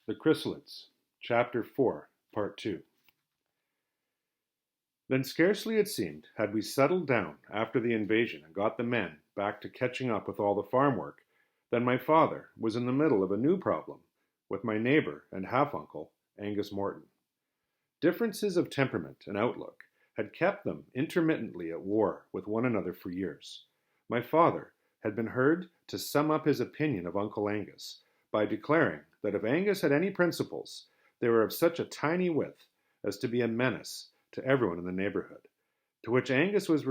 The Chrysalids, Chapter 4, Part 2. Then scarcely it seemed had we settled down after the invasion and got the men back to catching up with all the farm work, than my father was in the middle of a new problem with my neighbor and half-uncle, Angus Morton. Differences of temperament and outlook had kept them intermittently at war with one another for years. My father had been heard to sum up his opinion of Uncle Angus by declaring that if Angus had any principles, they were of such a tiny width as to be a menace to everyone in the neighborhood. To which Angus was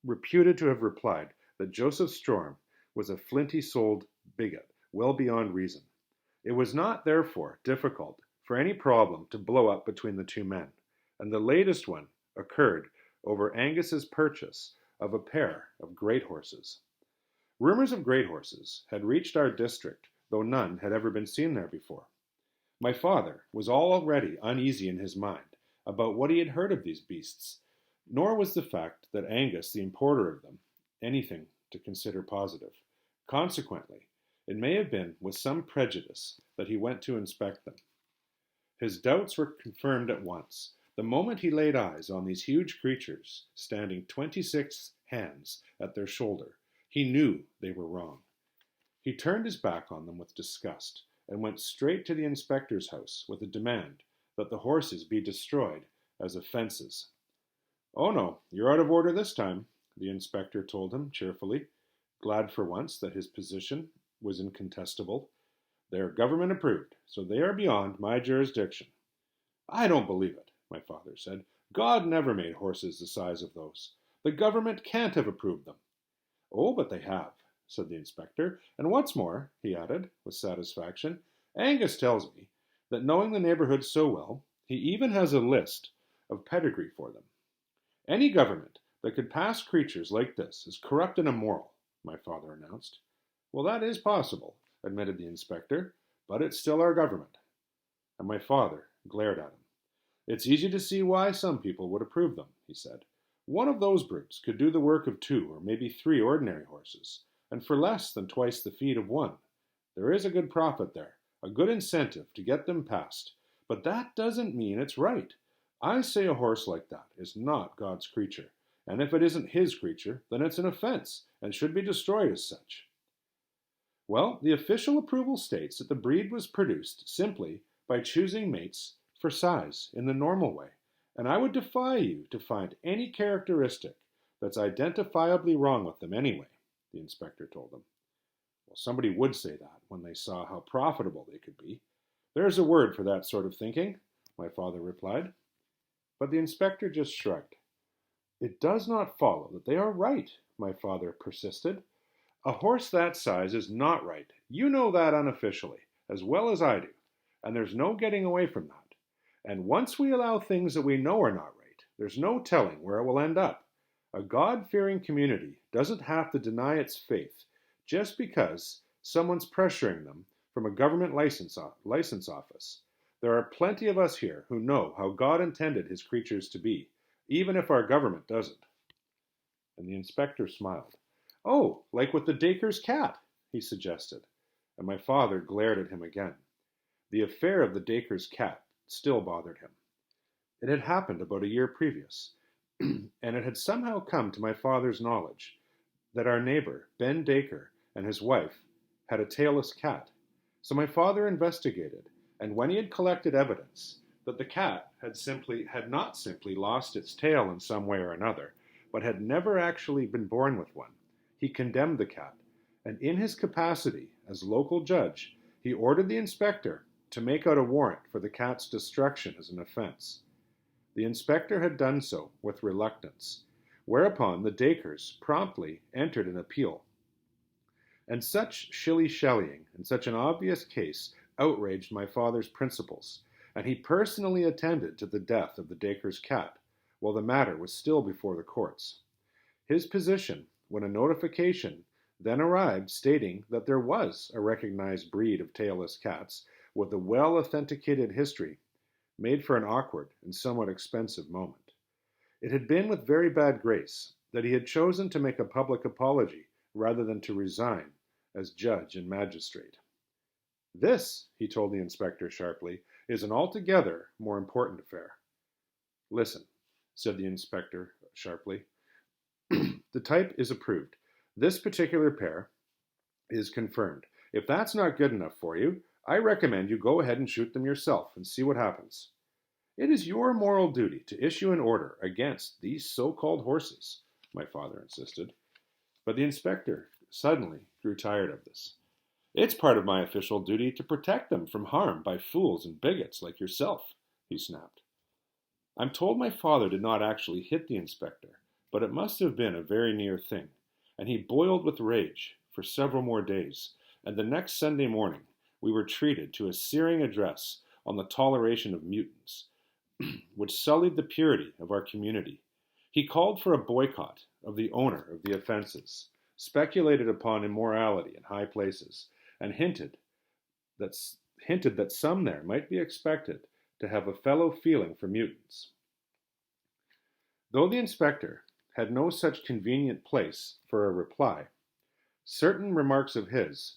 reputed to have replied that Joseph Storm was a flinty-souled bigot, well beyond reason. It was not, therefore, difficult for any problem to blow up between the two men, and the latest one occurred over Angus's purchase of a pair of great horses. Rumors of great horses had reached our district, though none had ever been seen there before. My father was already uneasy in his mind about what he had heard of these beasts, nor was the fact that Angus, the importer of them, anything to consider positive. Consequently, it may have been with some prejudice that he went to inspect them. His doubts were confirmed at once. The moment he laid eyes on these huge creatures, standing 26 hands at their shoulder, he knew they were wrong. He turned his back on them with disgust, and went straight to the inspector's house with a demand that the horses be destroyed as offences. "Oh no, you're out of order this time," the inspector told him cheerfully, glad for once that his position was incontestable. "They are government approved, so they are beyond my jurisdiction." "I don't believe it," my father said. "God never made horses the size of those. The government can't have approved them." "Oh, but they have," said the inspector. "And what's more," he added, with satisfaction, "Angus tells me that, knowing the neighborhood so well, he even has a list of pedigree for them. Any government that could pass creatures like this is corrupt and immoral," my father announced. "Well, that is possible," admitted the inspector, "but it's still our government." And my father glared at him. "It's easy to see why some people would approve them," he said. "One of those brutes could do the work of 2 or maybe 3 ordinary horses, and for less than twice the feed of one. There is a good profit there, a good incentive to get them passed, but that doesn't mean it's right. I say a horse like that is not God's creature, and if it isn't his creature, then it's an offense and should be destroyed as such." Well, the official approval states that the breed was produced simply by choosing mates for size in the normal way, and I would defy you to find any characteristic that's identifiably wrong with them anyway, the inspector told him. Well, somebody would say that when they saw how profitable they could be. "There's a word for that sort of thinking," my father replied. But the inspector just shrugged. "It does not follow that they are right," my father persisted. "A horse that size is not right. You know that unofficially, as well as I do, and there's no getting away from that. And once we allow things that we know are not right, there's no telling where it will end up. A God-fearing community doesn't have to deny its faith just because someone's pressuring them from a government license office. There are plenty of us here who know how God intended his creatures to be, even if our government doesn't." And the inspector smiled. "Oh, like with the Dacre's cat," he suggested, and my father glared at him again. The affair of the Dacre's cat still bothered him. It had happened about a year previous, and it had somehow come to my father's knowledge that our neighbor, Ben Dacre, and his wife had a tailless cat. So my father investigated, and when he had collected evidence that the cat had not simply lost its tail in some way or another, but had never actually been born with one, he condemned the cat, and in his capacity as local judge, he ordered the inspector to make out a warrant for the cat's destruction as an offense. The inspector had done so with reluctance, whereupon the Dacres promptly entered an appeal. And such shilly-shallying in such an obvious case outraged my father's principles, and he personally attended to the death of the Dacre's cat, while the matter was still before the courts. His position, when a notification then arrived stating that there was a recognized breed of tailless cats with a well-authenticated history, made for an awkward and somewhat expensive moment. It had been with very bad grace that he had chosen to make a public apology rather than to resign as judge and magistrate. This, he told the inspector sharply, is an altogether more important affair. Listen, said the inspector sharply. The type is approved. This particular pair is confirmed. If that's not good enough for you, I recommend you go ahead and shoot them yourself and see what happens. It is your moral duty to issue an order against these so-called horses, my father insisted. But the inspector suddenly grew tired of this. It's part of my official duty to protect them from harm by fools and bigots like yourself, he snapped. I'm told my father did not actually hit the inspector, but it must have been a very near thing, and he boiled with rage for several more days, and the next Sunday morning we were treated to a searing address on the toleration of mutants, which sullied the purity of our community. He called for a boycott of the owner of the offenses, speculated upon immorality in high places, and hinted that some there might be expected to have a fellow feeling for mutants. Though the inspector had no such convenient place for a reply, certain remarks of his,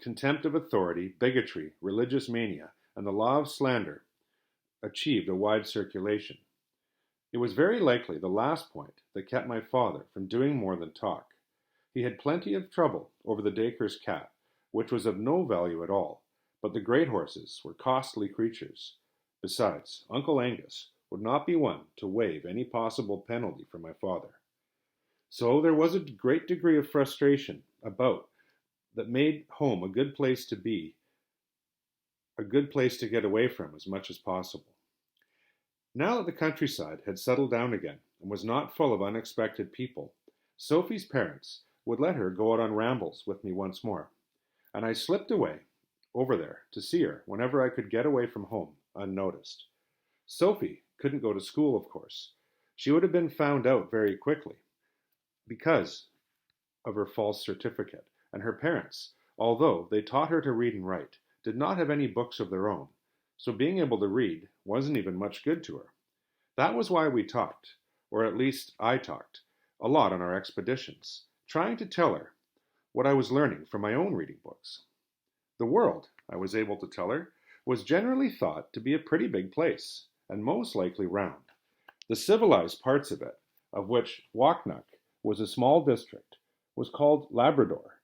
contempt of authority, bigotry, religious mania, and the law of slander, achieved a wide circulation. It was very likely the last point that kept my father from doing more than talk. He had plenty of trouble over the Dacre's cat, which was of no value at all, but the great horses were costly creatures. Besides, Uncle Angus would not be one to waive any possible penalty for my father. So there was a great degree of frustration about that made home a good place to be, a good place to get away from as much as possible. Now that the countryside had settled down again and was not full of unexpected people, Sophie's parents would let her go out on rambles with me once more, and I slipped away over there to see her whenever I could get away from home unnoticed. Sophie couldn't go to school, of course. She would have been found out very quickly because of her false certificate, and her parents, although they taught her to read and write, did not have any books of their own, so being able to read wasn't even much good to her. That was why we talked, or at least I talked, a lot on our expeditions, trying to tell her what I was learning from my own reading books. The world, I was able to tell her, was generally thought to be a pretty big place, and most likely round. The civilized parts of it, of which Waknuk was a small district, was called Labrador.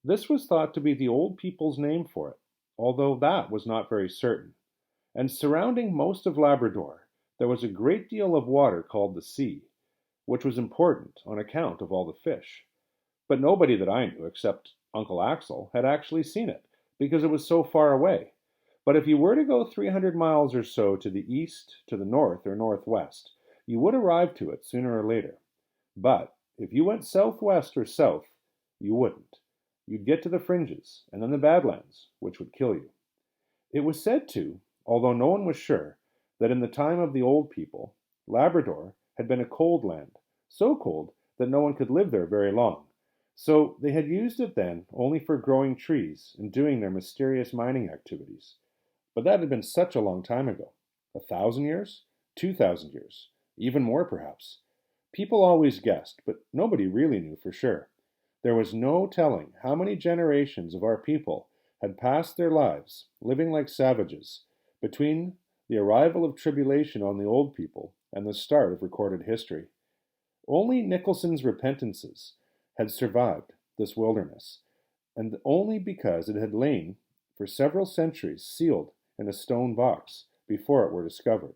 This was thought to be the old people's name for it, although that was not very certain. And surrounding most of Labrador, there was a great deal of water called the sea, which was important on account of all the fish. But nobody that I knew, except Uncle Axel, had actually seen it, because it was so far away. But if you were to go 300 miles or so to the east, to the north, or northwest, you would arrive to it sooner or later. But if you went southwest or south, you wouldn't. You'd get to the fringes, and then the Badlands, which would kill you. It was said, too, although no one was sure, that in the time of the old people, Labrador had been a cold land, so cold that no one could live there very long. So they had used it then only for growing trees and doing their mysterious mining activities. But that had been such a long time ago. 1,000 years? 2,000 years? Even more, perhaps. People always guessed, but nobody really knew for sure. There was no telling how many generations of our people had passed their lives living like savages between the arrival of tribulation on the old people and the start of recorded history. Only Nicholson's Repentances had survived this wilderness, and only because it had lain for several centuries sealed in a stone box before it were discovered,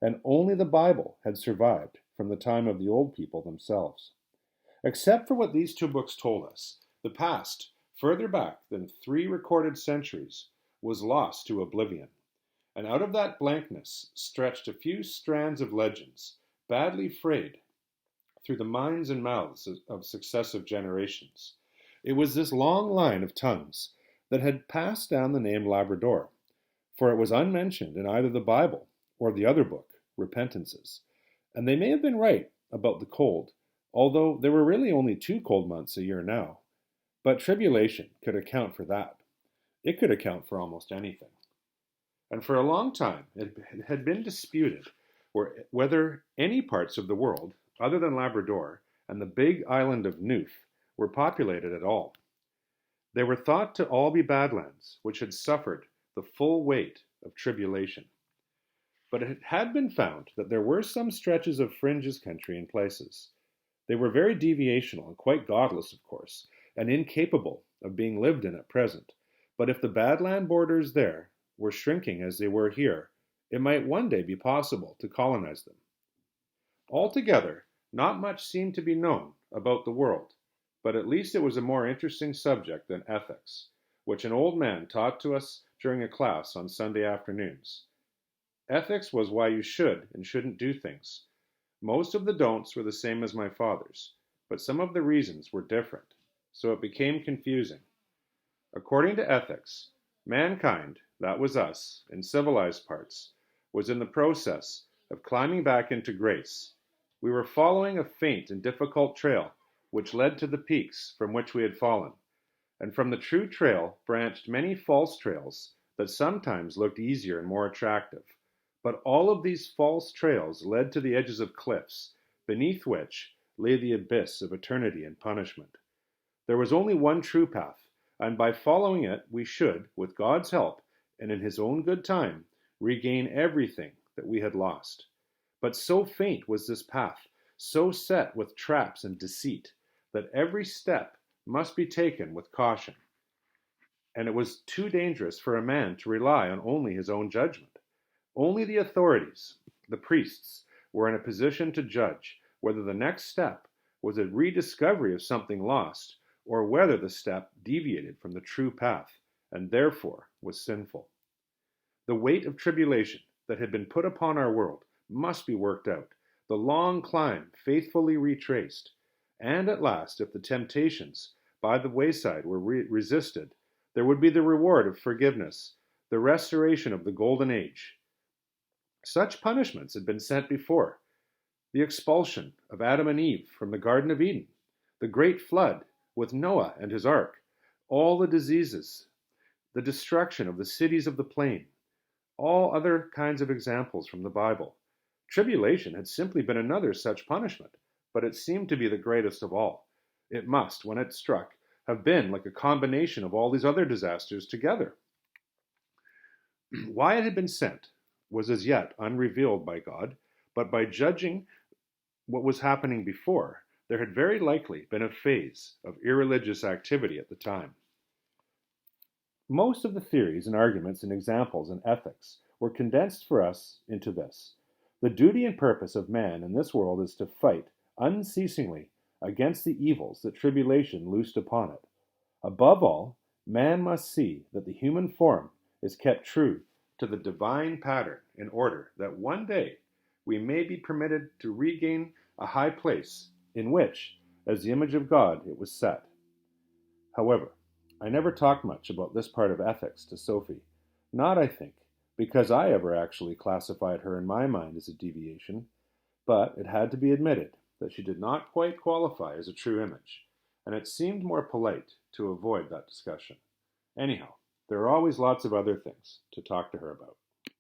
and only the Bible had survived from the time of the old people themselves. Except for what these two books told us, the past, further back than 3 recorded centuries, was lost to oblivion, and out of that blankness stretched a few strands of legends, badly frayed through the minds and mouths of successive generations. It was this long line of tongues that had passed down the name Labrador, for it was unmentioned in either the Bible or the other book, Repentances. And they may have been right about the cold, although there were really only 2 cold months a year now. But tribulation could account for that. It could account for almost anything. And for a long time it had been disputed whether any parts of the world, other than Labrador and the big island of Newf, were populated at all. They were thought to all be badlands, which had suffered the full weight of tribulation. But it had been found that there were some stretches of fringes country in places. They were very deviational and quite godless, of course, and incapable of being lived in at present. But if the badland borders there were shrinking as they were here, it might one day be possible to colonize them. Altogether, not much seemed to be known about the world, but at least it was a more interesting subject than ethics, which an old man taught to us during a class on Sunday afternoons. Ethics was why you should and shouldn't do things. Most of the don'ts were the same as my father's, but some of the reasons were different, so it became confusing. According to ethics, mankind, that was us, in civilized parts, was in the process of climbing back into grace. We were following a faint and difficult trail which led to the peaks from which we had fallen, and from the true trail branched many false trails that sometimes looked easier and more attractive. But all of these false trails led to the edges of cliffs, beneath which lay the abyss of eternity and punishment. There was only one true path, and by following it we should, with God's help, and in His own good time, regain everything that we had lost. But so faint was this path, so set with traps and deceit, that every step must be taken with caution. And it was too dangerous for a man to rely on only his own judgment. Only the authorities, the priests, were in a position to judge whether the next step was a rediscovery of something lost, or whether the step deviated from the true path, and therefore was sinful. The weight of tribulation that had been put upon our world must be worked out, the long climb faithfully retraced, and at last, if the temptations by the wayside were resisted, there would be the reward of forgiveness, the restoration of the golden age. Such punishments had been sent before. The expulsion of Adam and Eve from the Garden of Eden, the great flood with Noah and his ark, all the diseases, the destruction of the cities of the plain, all other kinds of examples from the Bible. Tribulation had simply been another such punishment, but it seemed to be the greatest of all. It must, when it struck, have been like a combination of all these other disasters together. Why it had been sent was as yet unrevealed by God, but by judging what was happening before, there had very likely been a phase of irreligious activity at the time. Most of the theories and arguments and examples in ethics were condensed for us into this. The duty and purpose of man in this world is to fight unceasingly against the evils that tribulation loosed upon it. Above all, man must see that the human form is kept true to the divine pattern in order that one day we may be permitted to regain a high place in which, as the image of God, it was set. However, I never talked much about this part of ethics to Sophie, not, I think, because I ever actually classified her in my mind as a deviation, but it had to be admitted that she did not quite qualify as a true image, and it seemed more polite to avoid that discussion. Anyhow, there are always lots of other things to talk to her about.